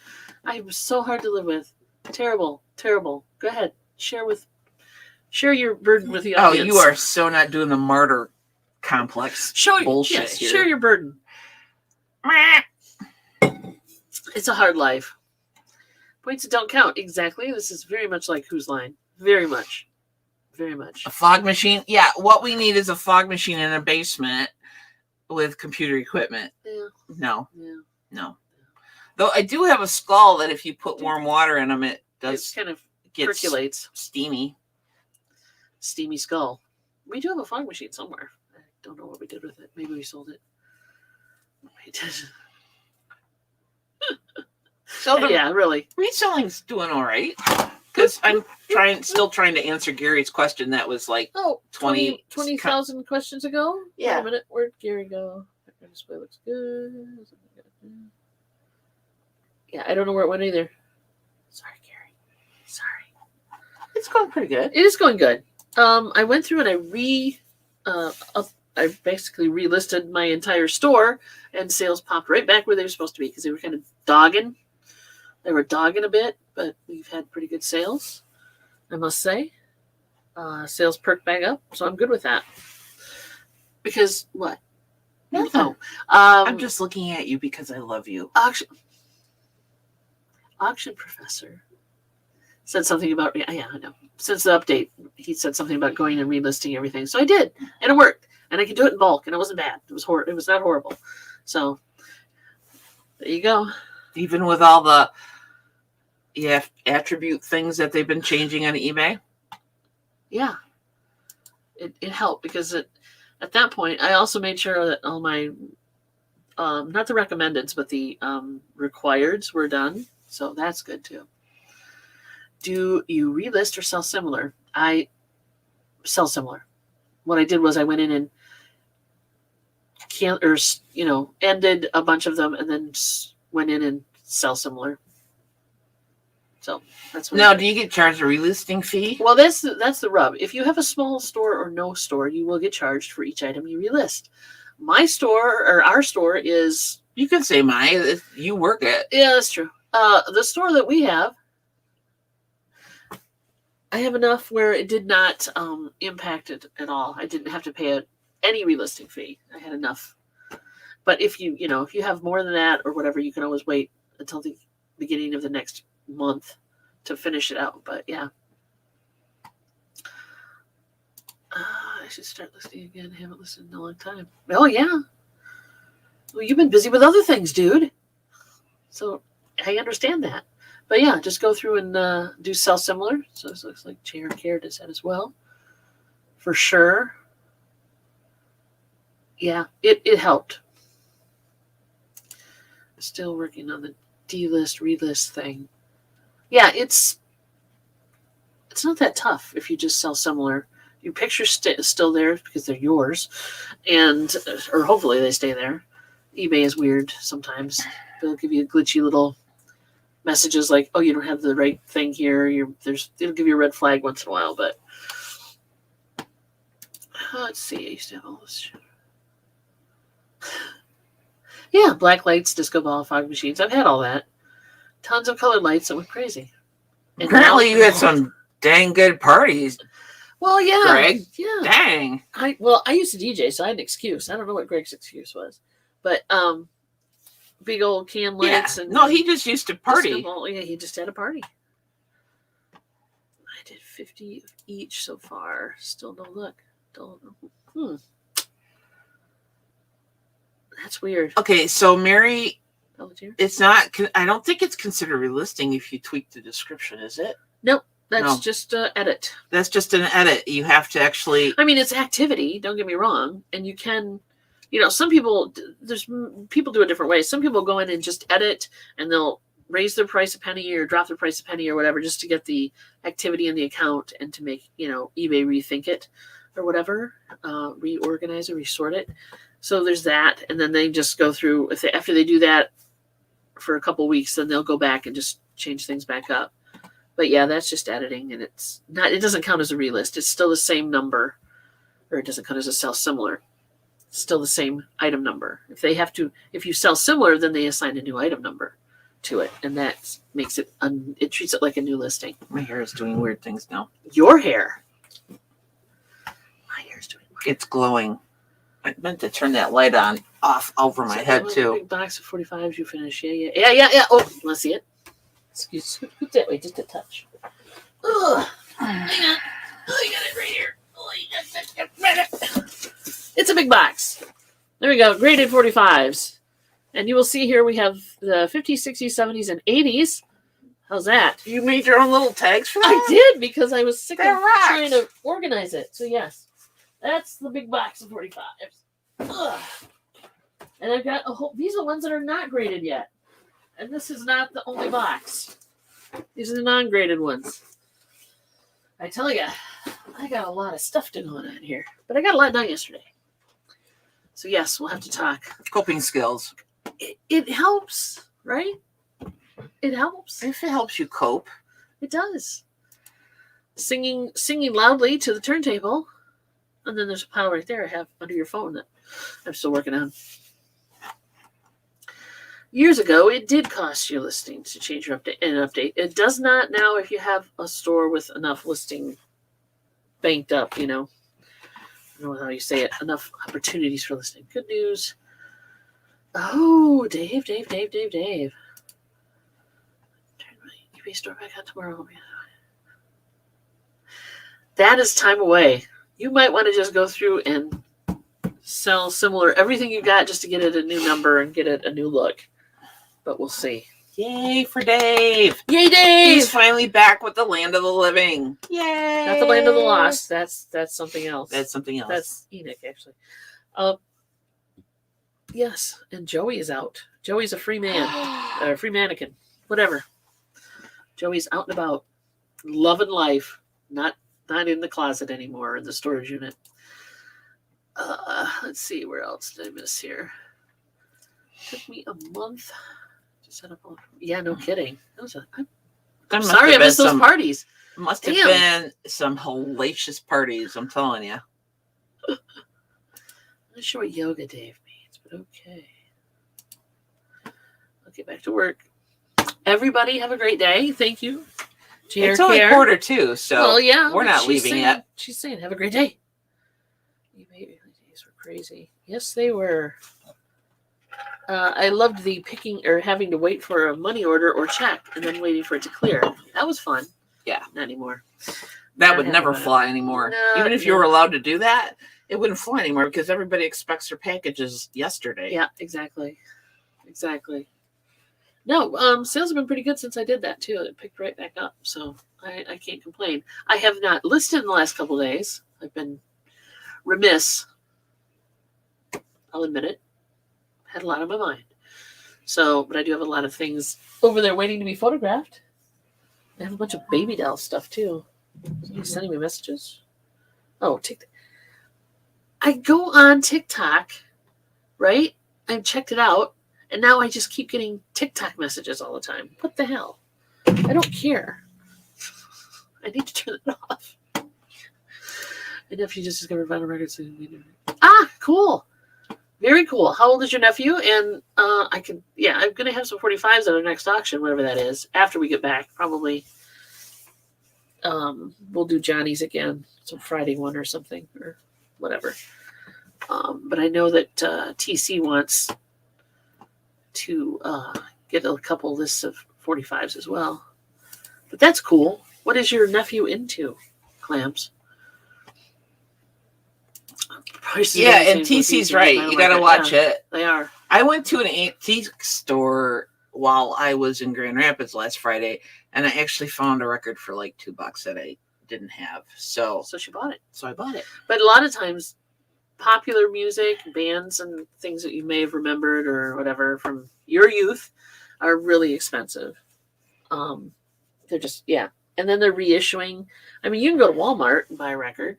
I'm so hard to live with. Terrible. Terrible. Go ahead. Share your burden with the audience. Oh, you are so not doing the martyr complex bullshit here. Share your burden. It's a hard life. Points that don't count. Exactly. This is very much like Whose Line. Very much. Very much. A fog machine? Yeah, what we need is a fog machine in a basement with computer equipment. Yeah. No. Yeah. No. Though I do have a skull that if you put warm water in them, it does kind of get percolates. Steamy skull. We do have a fog machine somewhere. I don't know what we did with it. Maybe we sold it. We did. So really. Reselling's doing all right. Because I'm still trying to answer Gary's question that was like 20,000 questions ago? Yeah. Wait a minute. Where'd Gary go? Background display looks good. Yeah, I don't know where it went either. Sorry, Gary. Sorry. It's going pretty good. It is going good. I went through and I basically relisted my entire store, and sales popped right back where they were supposed to be because they were kind of dogging. They were dogging a bit, but we've had pretty good sales, I must say. Sales perked back up, so I'm good with that. Because what? Nothing. Oh, I'm just looking at you because I love you. Auction Professor said something about, I know. Since the update, he said something about going and relisting everything. So I did, and it worked. And I could do it in bulk, and it wasn't bad. It was It was not horrible. So there you go. Even with all the attribute things that they've been changing on eBay? Yeah. It helped because at that point, I also made sure that all my, not the recommendeds, but the requireds were done. So that's good too. Do you relist or sell similar? I sell similar. What I did was I went in and ended a bunch of them and then went in and sell similar. So that's what. Now, do you get charged a relisting fee? Well, that's the rub. If you have a small store or no store, you will get charged for each item you relist. My store or our store is. You can say mine. You work it. Yeah, that's true. The store that we have, I have enough where it did not impact it at all. I didn't have to pay any relisting fee. I had enough. But if you have more than that or whatever, you can always wait until the beginning of the next month to finish it out. But yeah. I should start listening again. I haven't listened in a long time. Oh, yeah. Well, you've been busy with other things, dude. So I understand that. But yeah, just go through and do sell similar. So this looks like Chair and Care does that as well. For sure. Yeah, it helped. Still working on the delist, relist thing. Yeah, it's not that tough if you just sell similar. Your picture's still there because they're yours, or hopefully they stay there. eBay is weird sometimes. They'll give you glitchy little messages like, "Oh, you don't have the right thing here." It'll give you a red flag once in a while, but let's see. I used to have all this shit. Yeah, black lights, disco ball, fog machines. I've had all that. Tons of colored lights that went crazy. And apparently, you had some dang good parties. Well, yeah, Greg. Yeah. Dang. I used to DJ, so I had an excuse. I don't know what Greg's excuse was, but big old can lights and no, he just used to party. Yeah, he just had a party. I did 50 of each so far. Still no luck. Don't know. That's weird. Okay, so Mary, Volunteer? it's not. I don't think it's considered relisting if you tweak the description, is it? Nope. That's just an edit. That's just an edit. You have to actually. I mean, it's activity. Don't get me wrong, and you can. Some people do it different ways. Some people go in and just edit, and they'll raise their price a penny or drop their price a penny or whatever, just to get the activity in the account and to make eBay rethink it. or whatever, reorganize or resort it. So there's that, and then they just go through. After they do that for a couple weeks, then they'll go back and just change things back up. But yeah, that's just editing, and it doesn't count as a relist. It's still the same number, or it doesn't count as a sell similar. It's still the same item number. If you sell similar, then they assign a new item number to it, and that makes it. It treats it like a new listing. My hair is doing weird things now. Your hair. My hair is doing weird. It's glowing. I meant to turn that light off over my head too. Big box of 45s you finish. Yeah. Oh, let's see it. Excuse me. Scoot that way, just a touch. Ugh. Hang on. Oh, you got it right here. Oh, you got it. It's a big box. There we go. Graded 45s. And you will see here we have the 50s, 60s, 70s, and 80s. How's that? You made your own little tags for that? I did, because I was sick of trying to organize it. So yes, that's the big box of 45s. Ugh. And I've got these are the ones that are not graded yet. And this is not the only box. These are the non-graded ones. I tell you, I got a lot of stuff to go on here. But I got a lot done yesterday. So yes, we'll have to talk. Coping skills. It helps, right? It helps. If it helps you cope. It does. Singing loudly to the turntable. And then there's a pile right there I have under your phone that I'm still working on. Years ago, it did cost your listings to change your update. It does not now if you have a store with enough listing banked up, I don't know how you say it, enough opportunities for listing. Good news. Oh, Dave. Turn my eBay store back on tomorrow. That is time away. You might want to just go through and sell similar everything you got just to get it a new number and get it a new look. But we'll see. Yay for Dave. Yay, Dave. He's finally back with the land of the living. Yay. Not the land of the lost. That's something else. That's something else. That's Enoch, actually. Yes, and Joey is out. Joey's a free man. A free mannequin. Whatever. Joey's out and about. Loving life. Not in the closet anymore, in the storage unit. Let's see, where else did I miss here? Took me a month to set up. Yeah, no kidding. I'm sorry I missed those parties. Must have been some hellacious parties, I'm telling you. I'm not sure what yoga Dave means, but okay. I'll get back to work. Everybody have a great day. Thank you. It's only 1:45, so we're not leaving yet. She's saying, have a great day. eBay days were crazy. Yes, they were. I loved the picking or having to wait for a money order or check and then waiting for it to clear. That was fun. Yeah. Not anymore. That would never fly anymore. No, even if you were allowed to do that, it wouldn't fly anymore because everybody expects their packages yesterday. Yeah, exactly. No, sales have been pretty good since I did that too. It picked right back up, so I can't complain. I have not listed in the last couple of days. I've been remiss. I'll admit it. Had a lot on my mind. So, but I do have a lot of things over there waiting to be photographed. I have a bunch of baby doll stuff too. Somebody's sending me messages. Oh, TikTok. I go on TikTok, right? I've checked it out. And now I just keep getting TikTok messages all the time. What the hell? I don't care. I need to turn it off. I nephew just discovered vinyl records. Cool. Very cool. How old is your nephew? And I'm going to have some 45s at our next auction, whatever that is, after we get back. Probably we'll do Johnny's again, some Friday one or something, or whatever. But I know that TC wants to get a couple lists of 45s as well. But that's cool. What is your nephew into, Clams? Yeah, and TC's right. You got to watch it. They are. I went to an antique store while I was in Grand Rapids last Friday, and I actually found a record for like $2 that I didn't have. So she bought it. So I bought it. But a lot of times, popular music, bands, and things that you may have remembered or whatever from your youth are really expensive. They're just, and then they're reissuing. I mean, you can go to Walmart and buy a record,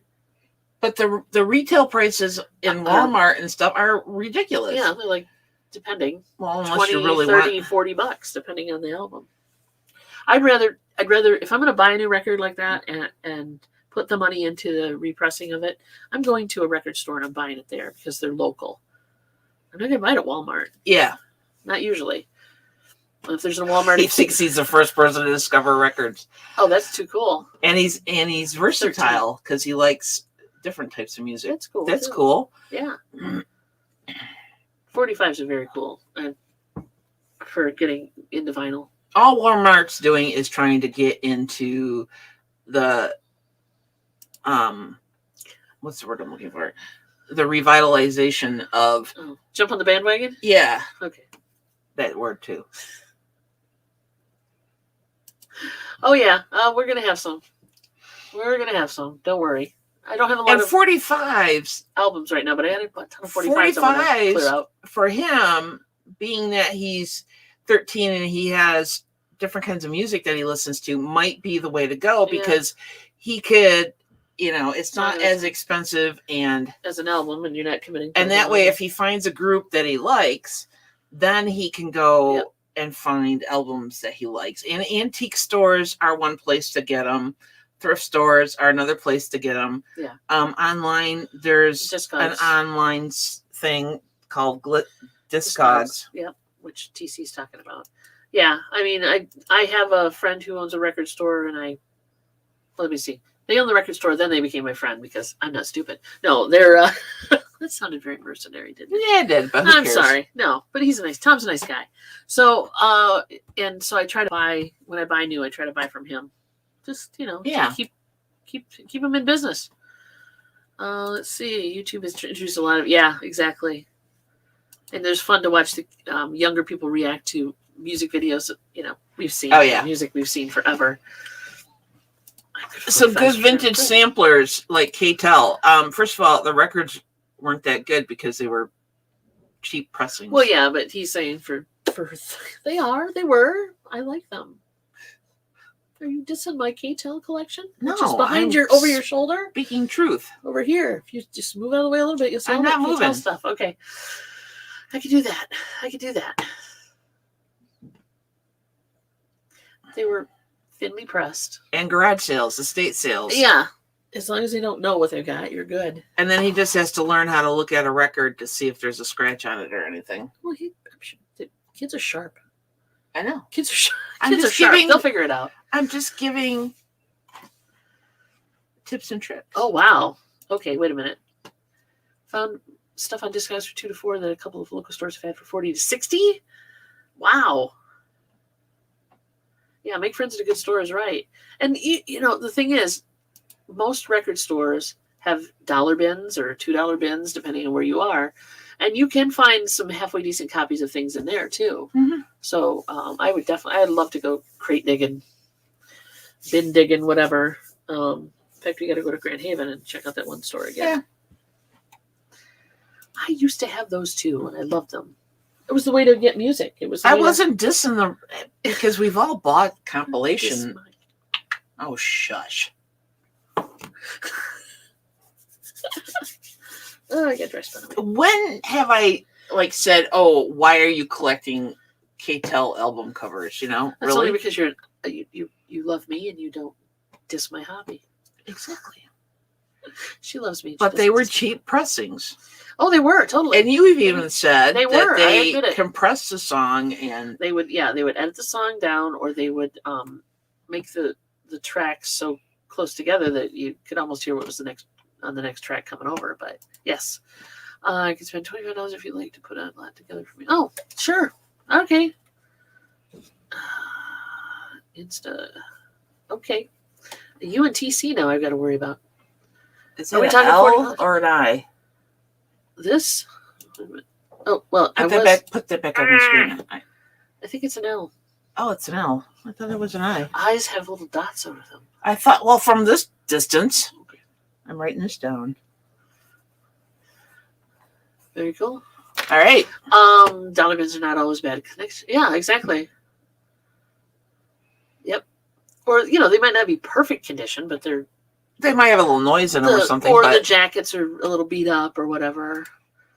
But the retail prices in Walmart and stuff are ridiculous. Yeah, they're like, depending. Well, unless 20, you really 30, want... $40, depending on the album. I'd rather, if I'm going to buy a new record like that and put the money into the repressing of it, I'm going to a record store and I'm buying it there because they're local. I'm not going to buy it at Walmart. Yeah. Not usually. If there's a Walmart... He thinks he's the first person to discover records. Oh, that's too cool. And he's versatile because he likes different types of music. That's cool. That's cool. Yeah. 45s are very cool for getting into vinyl. All Walmart's doing is trying to get into the what's the word I'm looking for? The revitalization of... Jump on the bandwagon? Yeah. Okay. That word too. Oh yeah, we're gonna have some. We're gonna have some. Don't worry. I don't have a lot of 45s albums right now, but I had a ton of 45s. 45s clear out. For him, being that he's 13 and he has different kinds of music that he listens to, might be the way to go because he could, it's not as expensive and as an album, and you're not committing. And that way, if he finds a group that he likes, then he can go and find albums that he likes. And antique stores are one place to get them. Thrift stores are another place to get them. Yeah. Online, there's Discogs. an online thing called Discogs. Yeah, which TC's talking about. Yeah, I mean, I have a friend who owns a record store, and let me see. They own the record store, then they became my friend because I'm not stupid. No, they're that sounded very mercenary, didn't it? Yeah, it did, but I'm sorry. No, but Tom's a nice guy. So and so I try to buy, when I buy new, I try to buy from him. Just, to keep them in business. Let's see. YouTube has introduced a lot of, exactly. And there's fun to watch the younger people react to music videos that, we've seen. Oh, yeah. Music we've seen forever. Some good vintage samplers like K-Tel. First of all, the records weren't that good because they were cheap pressings. Well, yeah, but he's saying they were. I like them. Are you dissing my K-Tel collection? No, just behind over your shoulder. Speaking truth. Over here. If you just move out of the way a little bit, you'll see all I'm not that K-Tel moving stuff. Okay, I could do that. They were thinly pressed. And garage sales, estate sales. Yeah, as long as they don't know what they've got, you're good. And then he just has to learn how to look at a record to see if there's a scratch on it or anything. Well, the kids are sharp. I know. Kids are sharp. They'll figure it out. I'm just giving tips and tricks. Oh, wow. Okay, wait a minute. Found stuff on Discogs for $2 to $4 that a couple of local stores have had for $40 to $60. Wow. Yeah, make friends at a good store is right. And, the thing is, most record stores have dollar bins or $2 bins, depending on where you are. And you can find some halfway decent copies of things in there, too. Mm-hmm. So I'd love to go crate digging, bin digging, whatever. In fact, we got to go to Grand Haven and check out that one store again. Yeah. I used to have those, too, and I loved them. It was the way to get music. I wasn't dissing them because we've all bought compilation. Oh, shush. Oh, I got dressed by the way. When have I said, "Oh, why are you collecting K-Tel album covers?" That's really only because you love me and you don't diss my hobby. Exactly. She loves me, but they were cheap pressings. Oh, they were totally. And you've even said they that were. they compressed the song and they would edit the song down, or they would make the tracks so close together that you could almost hear what was on the next track coming over. But yes, I could spend $25 if you'd like to put a lot together for me. Oh, sure, okay. Insta, okay. The UNTC now I've got to worry about. Is it an L or an I? This? Oh, well, put that back on the screen. I think it's an L. Oh, it's an L. I thought it was an I. Eyes have little dots over them. I thought, well, from this distance, okay. I'm writing this down. Very cool. All right. Dollar bins are not always bad. Yeah, exactly. Yep. Or, they might not be perfect condition, but they're They might have a little noise in them or something. Or but, the jackets are a little beat up or whatever.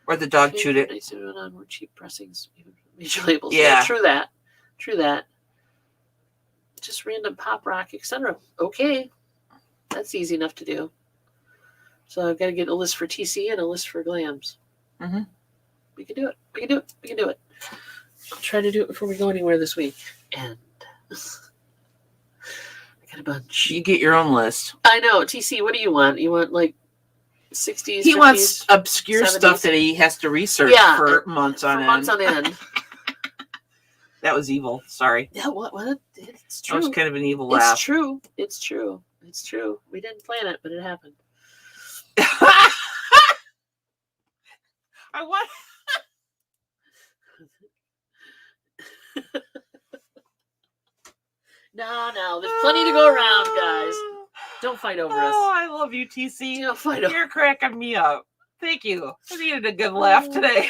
Or the dog chewed it. On more cheap pressings. Major labels. Yeah. True that. Just random pop rock, etc. Okay. That's easy enough to do. So I've got to get a list for TC and a list for Glams. Mm-hmm. We can do it. I'll try to do it before we go anywhere this week. And I got a bunch. You get your own list. I know. TC, what do you want? You want like 60s, He 50s, wants obscure 70s? stuff that he has to research for months on end. That was evil. Sorry. Yeah, what? It's true. That was kind of an evil laugh. It's true. We didn't plan it, but it happened. I want. No. There's plenty to go around, guys. Don't fight over us. Oh, I love you, TC. Don't fight over. You're cracking me up. Thank you. I needed a good laugh today.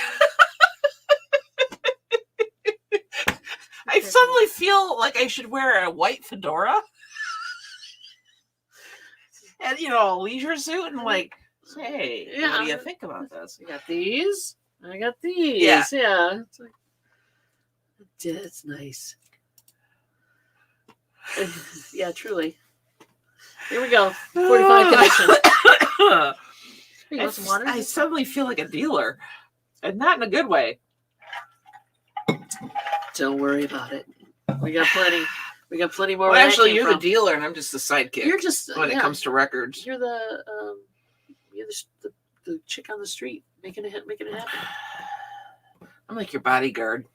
I suddenly feel like I should wear a white fedora and, a leisure suit and hey, what do you think about this? You got these. I got these. Yeah. It's nice. Yeah, truly. Here we go. 45 connection. You want some water? I suddenly feel like a dealer, and not in a good way. Don't worry about it. We got plenty. More. Well, actually, you're the dealer, and I'm just the sidekick. You're just when it comes to records. You're the chick on the street making it happen. I'm like your bodyguard.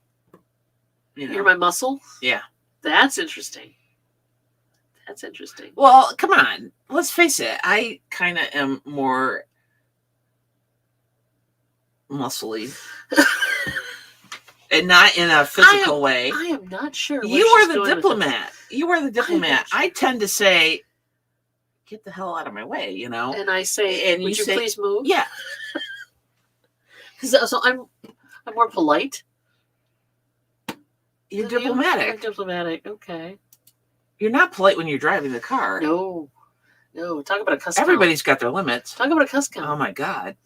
You're my muscle. Yeah, that's interesting. Well, come on. Let's face it. I kind of am more muscly. And not in a physical way. I am not sure. You are the diplomat. I tend to say, get the hell out of my way, And I say, would you please move? Yeah. So I'm more polite. You're diplomatic. I'm diplomatic. Okay. You're not polite when you're driving the car. No. Talk about a cuss count. Everybody's got their limits. Talk about a cuss count. Oh my God.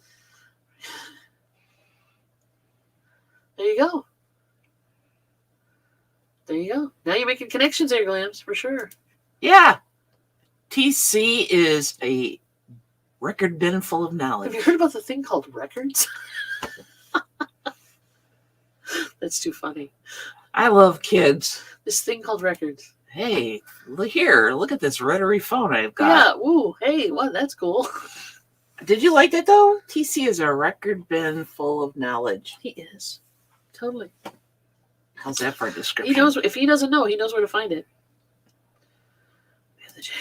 There you go. Now you're making connections there, Glams, for sure. Yeah. TC is a record bin full of knowledge. Have you heard about the thing called records? That's too funny. I love kids. This thing called records. Hey, look at this rotary phone I've got. Yeah, woo, hey, what? That's cool. Did you like that, though? TC is a record bin full of knowledge. He is. Totally. How's that for a description? He knows. If he doesn't know, he knows where to find it.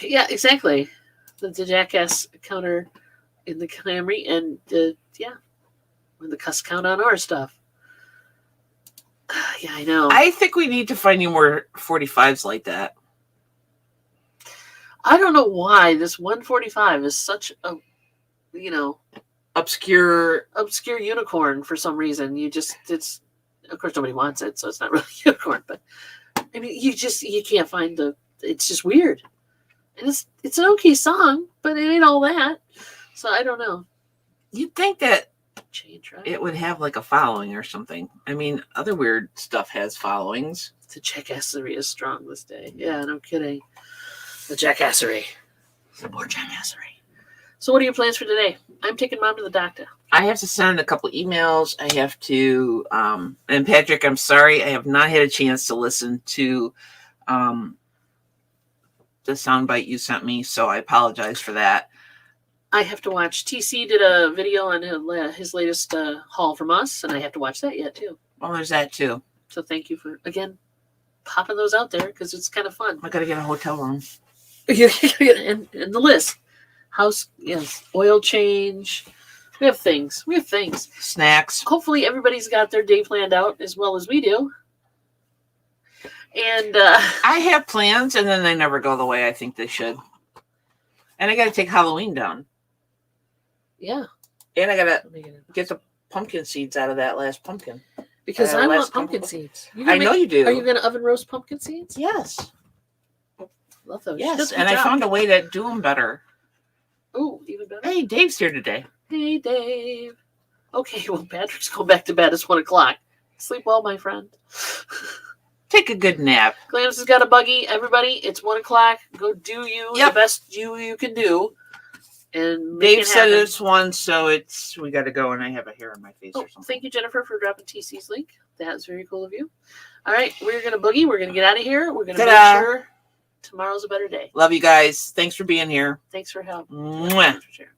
Yeah, exactly. The jackass counter in the Camry, and when the cuss count on our stuff. Yeah, I know. I think we need to find you more 45s like that. I don't know why this 145 is such a, obscure unicorn for some reason. It's. Of course, nobody wants it, so it's not really a unicorn. But I mean, you can't find it's just weird, and it's an okay song, but it ain't all that. So I don't know. You'd think that change, right? It would have like a following or something. I mean, other weird stuff has followings. The jackassery is strong this day. Yeah, no kidding. The jackassery. More jackassery. So what are your plans for today? I'm taking Mom to the doctor. I have to send a couple emails. I have to, and Patrick, I'm sorry, I have not had a chance to listen to the soundbite you sent me, so I apologize for that. I have to watch. TC did a video on his latest haul from us, and I have to watch that yet, too. Well, there's that, too. So thank you for, again, popping those out there, because it's kind of fun. I got to get a hotel room. and the list. House, yes, oil change. We have things. Snacks. Hopefully everybody's got their day planned out as well as we do. And I have plans, and then they never go the way I think they should. And I got to take Halloween down. Yeah. And I got to get the pumpkin seeds out of that last pumpkin. Because I want pumpkin seeds. I know you do. Are you going to oven roast pumpkin seeds? Yes. Love those. Yes, and I found a way to do them better. Oh, even better. Hey, Dave's here today. Hey, Dave. Okay, well, Patrick's going back to bed. It's 1 o'clock. Sleep well, my friend. Take a good nap. Gladys has got a buggy. Everybody, it's 1 o'clock. Go do you the best you can do. And Dave said it's 1, so we got to go, and I have a hair on my face or something. Thank you, Jennifer, for dropping TC's link. That's very cool of you. All right, we're going to boogie. We're going to get out of here. We're going to make sure tomorrow's a better day. Love you guys. Thanks for being here. Thanks for helping. Mwah.